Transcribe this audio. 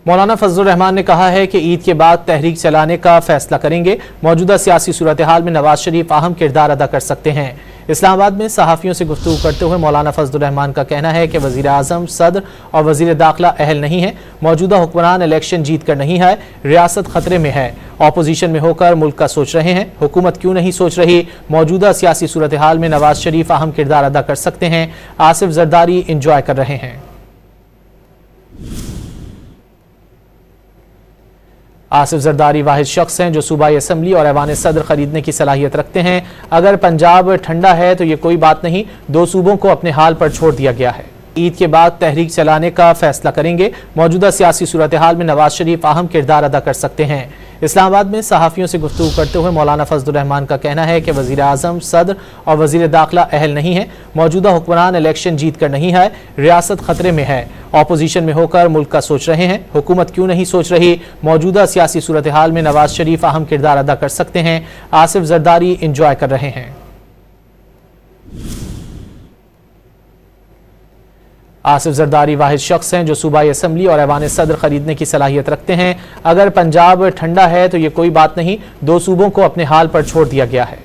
मौलाना फजलुर रहमान ने कहा है कि ईद के बाद तहरीक चलाने का फैसला करेंगे। मौजूदा सियासी सूरत हाल में नवाज शरीफ अहम किरदार अदा कर सकते हैं। इस्लामाबाद में सहाफ़ियों से गुफ्तगू करते हुए मौलाना फजलुर रहमान का कहना है कि वज़ीर आज़म, सदर और वज़ीर दाखिला अहल नहीं है। मौजूदा हुक्मरान इलेक्शन जीत कर नहीं है, रियासत खतरे में है। ऑपोजिशन में होकर मुल्क का सोच रहे हैं, हुकूमत क्यों नहीं सोच रही। मौजूदा सियासी सूरत हाल में नवाज शरीफ अहम किरदार अदा कर सकते हैं। आसिफ जरदारी इंजॉय कर रहे हैं। आसिफ जरदारी वाहिद शख्स हैं जो सूबाई असम्बली और ऐवान सदर खरीदने की सलाहियत रखते हैं। अगर पंजाब ठंडा है तो ये कोई बात नहीं, 2 सूबों को अपने हाल पर छोड़ दिया गया है। ईद के बाद तहरीक चलाने का फैसला करेंगे। मौजूदा सियासी सूरत हाल में नवाज शरीफ अहम किरदार अदा कर सकते हैं। इस्लामाबाद में सहाफ़ियों से गुफ्तगू करते हुए मौलाना फजलुर रहमान का कहना है कि वज़ीर आज़म, सदर और वज़ीर दाखिला अहल नहीं है। मौजूदा हुक्मरान इलेक्शन जीत कर नहीं है, रियासत खतरे में है। ऑपोजिशन में होकर मुल्क का सोच रहे हैं, हुकूमत क्यों नहीं सोच रही। मौजूदा सियासी सूरत हाल में नवाज शरीफ अहम किरदार अदा कर सकते हैं। आसिफ जरदारी इंजॉय कर रहे हैं। आसिफ जरदारी वाहिद शख्स हैं जो सूबाई असम्बली और ऐवान सदर खरीदने की सलाहियत रखते हैं। अगर पंजाब ठंडा है तो ये कोई बात नहीं, 2 सूबों को अपने हाल पर छोड़ दिया गया है।